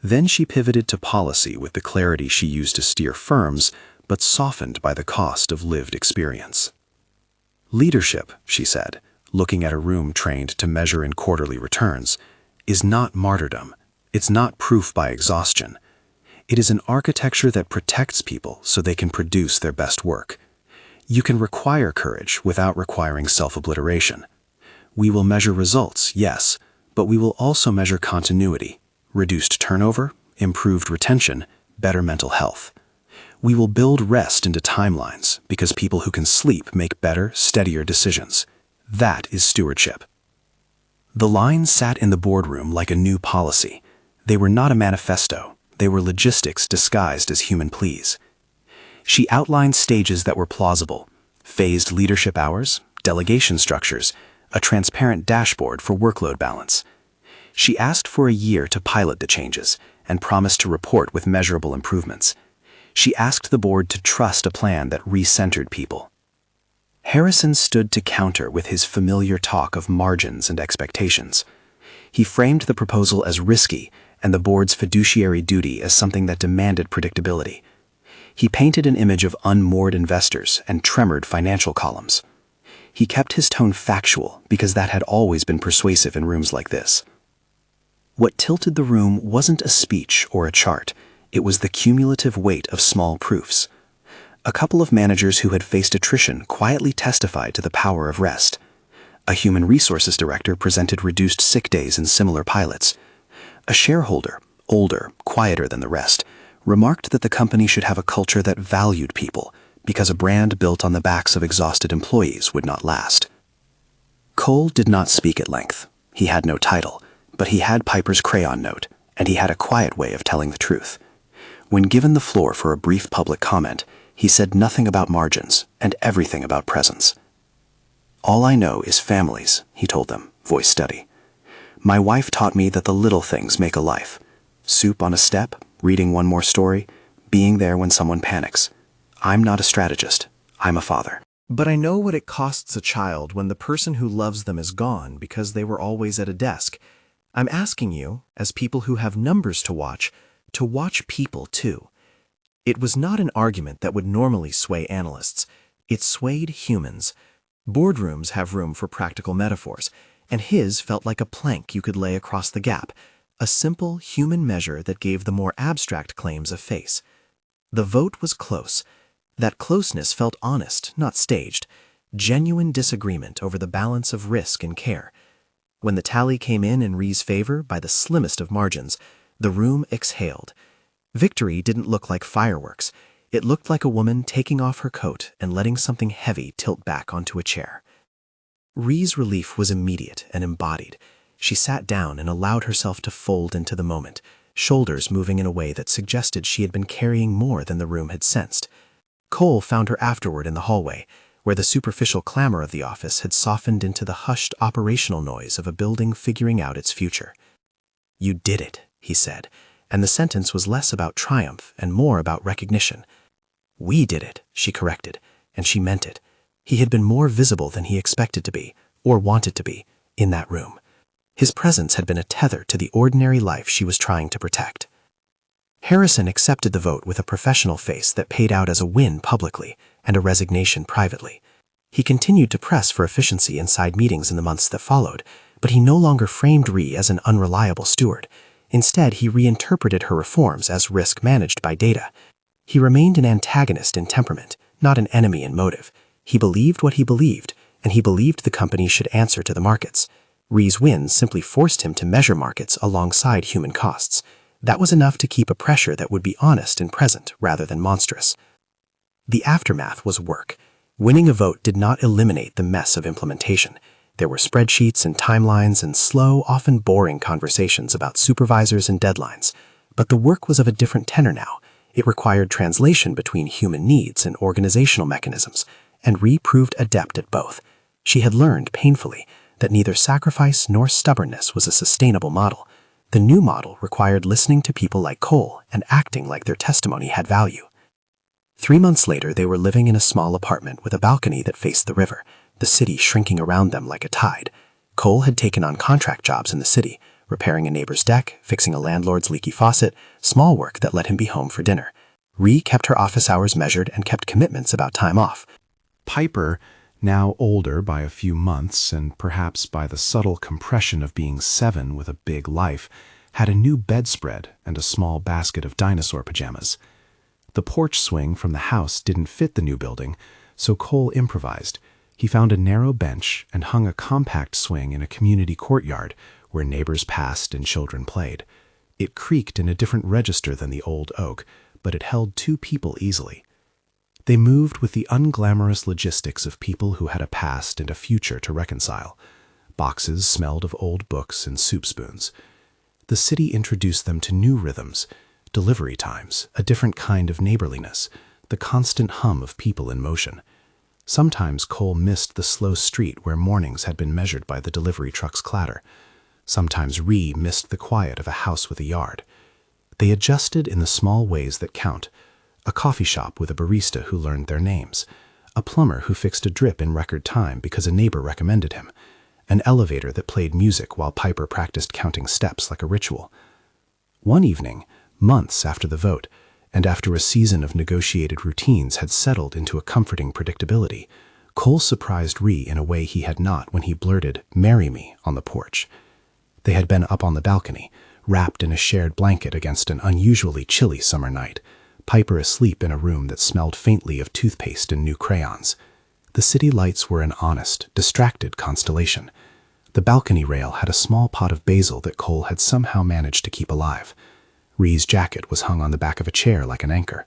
Speaker 2: Then she pivoted to policy with the clarity she used to steer firms, but softened by the cost of lived experience. Leadership, she said, looking at a room trained to measure in quarterly returns, is not martyrdom. It's not proof by exhaustion. It is an architecture that protects people so they can produce their best work. You can require courage without requiring self-obliteration. We will measure results, yes, but we will also measure continuity, reduced turnover, improved retention, better mental health. We will build rest into timelines because people who can sleep make better, steadier decisions. That is stewardship. The lines sat in the boardroom like a new policy. They were not a manifesto. They were logistics disguised as human pleas. She outlined stages that were plausible: phased leadership hours, delegation structures, a transparent dashboard for workload balance. She asked for a year to pilot the changes and promised to report with measurable improvements. She asked the board to trust a plan that re-centered people. Harrison stood to counter with his familiar talk of margins and expectations. He framed the proposal as risky and the board's fiduciary duty as something that demanded predictability. He painted an image of unmoored investors and tremored financial columns. He kept his tone factual because that had always been persuasive in rooms like this. What tilted the room wasn't a speech or a chart. It was the cumulative weight of small proofs. A couple of managers who had faced attrition quietly testified to the power of rest. A human resources director presented reduced sick days in similar pilots. A shareholder, older, quieter than the rest, remarked that the company should have a culture that valued people because a brand built on the backs of exhausted employees would not last. Cole did not speak at length. He had no title, but he had Piper's crayon note, and he had a quiet way of telling the truth. When given the floor for a brief public comment, he said nothing about margins and everything about presence. "All I know is families," he told them, voice steady. "My wife taught me that the little things make a life. Soup on a step, reading one more story, being there when someone panics. I'm not a strategist. I'm a father. But I know what it costs a child when the person who loves them is gone because they were always at a desk. I'm asking you, as people who have numbers to watch people too." It was not an argument that would normally sway analysts. It swayed humans. Boardrooms have room for practical metaphors, and his felt like a plank you could lay across the gap, a simple human measure that gave the more abstract claims a face. The vote was close. That closeness felt honest, not staged. Genuine disagreement over the balance of risk and care. When the tally came in Ree's favor by the slimmest of margins, the room exhaled. Victory didn't look like fireworks. It looked like a woman taking off her coat and letting something heavy tilt back onto a chair. Ree's relief was immediate and embodied. She sat down and allowed herself to fold into the moment, shoulders moving in a way that suggested she had been carrying more than the room had sensed. Cole found her afterward in the hallway, where the superficial clamor of the office had softened into the hushed operational noise of a building figuring out its future. "You did it," he said, and the sentence was less about triumph and more about recognition. "We did it," she corrected, and she meant it. He had been more visible than he expected to be, or wanted to be, in that room. His presence had been a tether to the ordinary life she was trying to protect. Harrison accepted the vote with a professional face that paid out as a win publicly and a resignation privately. He continued to press for efficiency inside meetings in the months that followed, but he no longer framed Ree as an unreliable steward. Instead, he reinterpreted her reforms as risk managed by data. He remained an antagonist in temperament, not an enemy in motive. He believed what he believed, and he believed the company should answer to the markets. Ree's wins simply forced him to measure markets alongside human costs. That was enough to keep a pressure that would be honest and present rather than monstrous. The aftermath was work. Winning a vote did not eliminate the mess of implementation. There were spreadsheets and timelines and slow, often boring conversations about supervisors and deadlines. But the work was of a different tenor now. It required translation between human needs and organizational mechanisms, and Ree proved adept at both. She had learned painfully that neither sacrifice nor stubbornness was a sustainable model. The new model required listening to people like Cole and acting like their testimony had value. 3 months later, they were living in a small apartment with a balcony that faced the river, the city shrinking around them like a tide. Cole had taken on contract jobs in the city, repairing a neighbor's deck, fixing a landlord's leaky faucet, small work that let him be home for dinner. Ree kept her office hours measured and kept commitments about time off.
Speaker 3: Piper, now older by a few months and perhaps by the subtle compression of being 7 with a big life, had a new bedspread and a small basket of dinosaur pajamas. The porch swing from the house didn't fit the new building, so Cole improvised. He found a narrow bench and hung a compact swing in a community courtyard where neighbors passed and children played. It creaked in a different register than the old oak, but it held 2 people easily. They moved with the unglamorous logistics of people who had a past and a future to reconcile. Boxes smelled of old books and soup spoons. The city introduced them to new rhythms, delivery times, a different kind of neighborliness, the constant hum of people in motion. Sometimes Cole missed the slow street where mornings had been measured by the delivery truck's clatter. Sometimes Ree missed the quiet of a house with a yard. They adjusted in the small ways that count. A coffee shop with a barista who learned their names. A plumber who fixed a drip in record time because a neighbor recommended him. An elevator that played music while Piper practiced counting steps like a ritual. One evening, months after the vote, and after a season of negotiated routines had settled into a comforting predictability, Cole surprised Ree in a way he had not when he blurted, "Marry me," on the porch. They had been up on the balcony, wrapped in a shared blanket against an unusually chilly summer night, Piper asleep in a room that smelled faintly of toothpaste and new crayons. The city lights were an honest, distracted constellation. The balcony rail had a small pot of basil that Cole had somehow managed to keep alive. Ree's jacket was hung on the back of a chair like an anchor.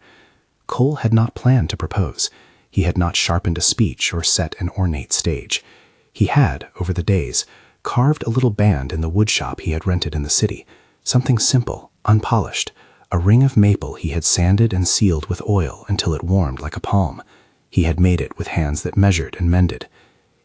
Speaker 3: Cole had not planned to propose. He had not sharpened a speech or set an ornate stage. He had, over the days, carved a little band in the woodshop he had rented in the city, something simple, unpolished, a ring of maple he had sanded and sealed with oil until it warmed like a palm. He had made it with hands that measured and mended.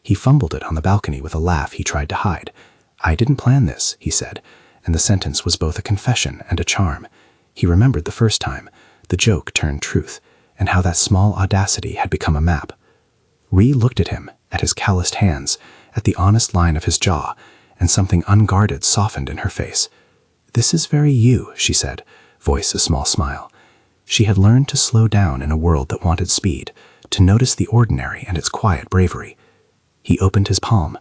Speaker 3: He fumbled it on the balcony with a laugh he tried to hide. "I didn't plan this," he said, and the sentence was both a confession and a charm. He remembered the first time, the joke turned truth, and how that small audacity had become a map. Ree looked at him, at his calloused hands, at the honest line of his jaw, and something unguarded softened in her face. "This is very you," she said, voice a small smile. She had learned to slow down in a world that wanted speed, to notice the ordinary and its quiet bravery. He opened his palm.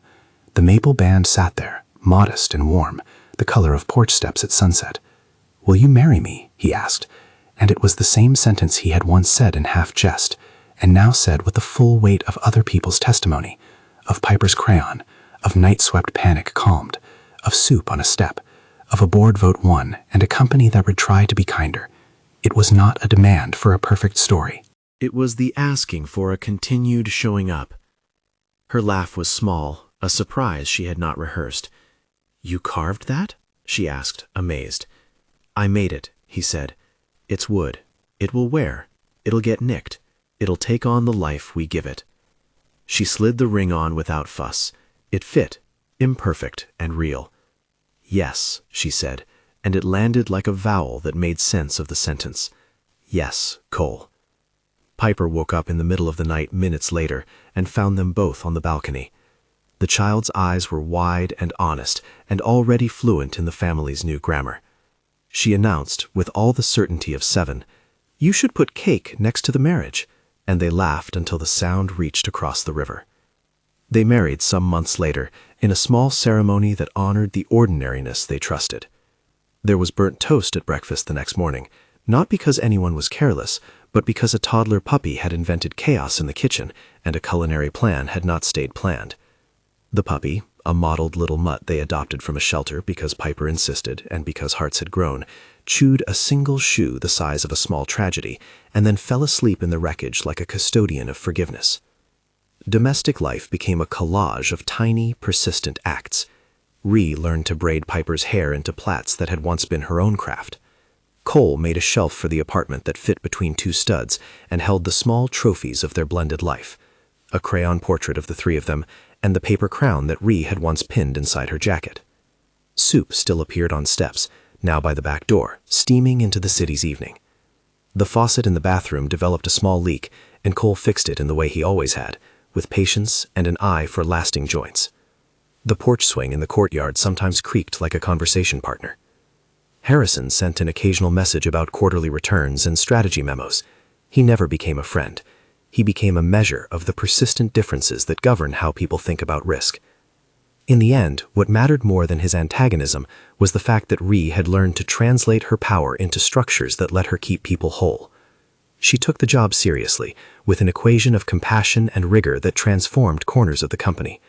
Speaker 3: The maple band sat there, modest and warm, the color of porch steps at sunset. "Will you marry me?" he asked, and it was the same sentence he had once said in half jest, and now said with the full weight of other people's testimony, of Piper's crayon, of night-swept panic calmed, of soup on a step, of a board vote won and a company that would try to be kinder. It was not a demand for a perfect story. It was the asking for a continued showing up. Her laugh was small, a surprise she had not rehearsed. "You carved that?" she asked, amazed. "I made it," he said. "It's wood. It will wear. It'll get nicked. It'll take on the life we give it." She slid the ring on without fuss. It fit, imperfect and real. "Yes," she said, and it landed like a vowel that made sense of the sentence. "Yes, Cole." Piper woke up in the middle of the night minutes later and found them both on the balcony. The child's eyes were wide and honest and already fluent in the family's new grammar. She announced, with all the certainty of 7, "You should put cake next to the marriage," and they laughed until the sound reached across the river. They married some months later in a small ceremony that honored the ordinariness they trusted. There was burnt toast at breakfast the next morning, not because anyone was careless, but because a toddler puppy had invented chaos in the kitchen and a culinary plan had not stayed planned. The puppy, a mottled little mutt they adopted from a shelter because Piper insisted and because hearts had grown, chewed a single shoe the size of a small tragedy and then fell asleep in the wreckage like a custodian of forgiveness. Domestic life became a collage of tiny, persistent acts. Ree learned to braid Piper's hair into plaits that had once been her own craft. Cole made a shelf for the apartment that fit between 2 studs and held the small trophies of their blended life, a crayon portrait of the 3 of them, and the paper crown that Ree had once pinned inside her jacket. Soup still appeared on steps, now by the back door, steaming into the city's evening. The faucet in the bathroom developed a small leak, and Cole fixed it in the way he always had, with patience and an eye for lasting joints. The porch swing in the courtyard sometimes creaked like a conversation partner. Harrison sent an occasional message about quarterly returns and strategy memos. He never became a friend. He became a measure of the persistent differences that govern how people think about risk. In the end, what mattered more than his antagonism was the fact that Ree had learned to translate her power into structures that let her keep people whole. She took the job seriously, with an equation of compassion and rigor that transformed corners of the company.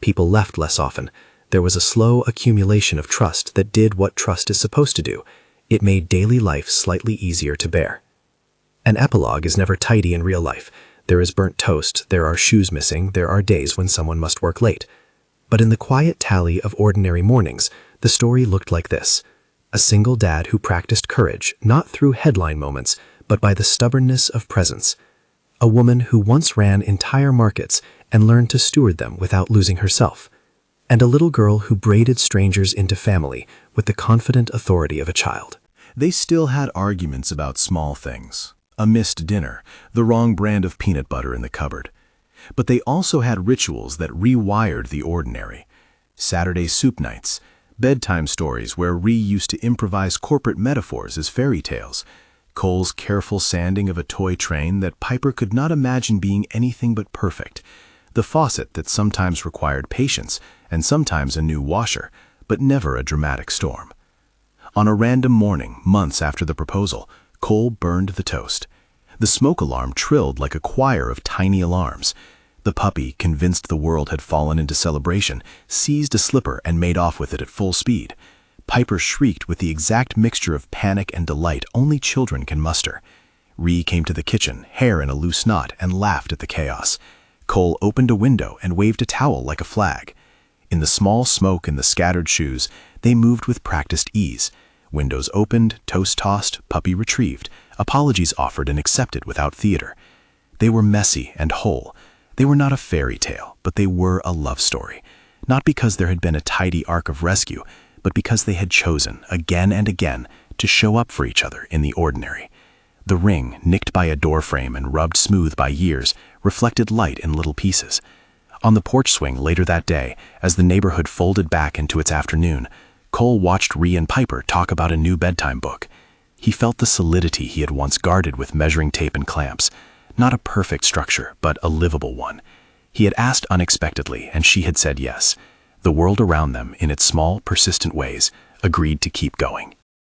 Speaker 3: People left less often. There was a slow accumulation of trust that did what trust is supposed to do. It made daily life slightly easier to bear. An epilogue is never tidy in real life. There is burnt toast, there are shoes missing, there are days when someone must work late. But in the quiet tally of ordinary mornings, the story looked like this. A single dad who practiced courage, not through headline moments, but by the stubbornness of presence. A woman who once ran entire markets and learned to steward them without losing herself. And a little girl who braided strangers into family with the confident authority of a child.
Speaker 1: They still had arguments about small things. A missed dinner, the wrong brand of peanut butter in the cupboard. But they also had rituals that rewired the ordinary. Saturday soup nights, bedtime stories where Ree used to improvise corporate metaphors as fairy tales, Cole's careful sanding of a toy train that Piper could not imagine being anything but perfect, the faucet that sometimes required patience and sometimes a new washer, but never a dramatic storm. On a random morning, months after the proposal, Cole burned the toast. The smoke alarm trilled like a choir of tiny alarms. The puppy, convinced the world had fallen into celebration, seized a slipper and made off with it at full speed. Piper shrieked with the exact mixture of panic and delight only children can muster. Ree came to the kitchen, hair in a loose knot, and laughed at the chaos. Cole opened a window and waved a towel like a flag. In the small smoke and the scattered shoes, they moved with practiced ease. Windows opened, toast tossed, puppy retrieved, apologies offered and accepted without theater. They were messy and whole. They were not a fairy tale, but they were a love story. Not because there had been a tidy arc of rescue, but because they had chosen, again and again, to show up for each other in the ordinary. The ring, nicked by a doorframe and rubbed smooth by years, reflected light in little pieces. On the porch swing later that day, as the neighborhood folded back into its afternoon, Cole watched Ree and Piper talk about a new bedtime book. He felt the solidity he had once guarded with measuring tape and clamps. Not a perfect structure, but a livable one. He had asked unexpectedly, and she had said yes. The world around them, in its small, persistent ways, agreed to keep going.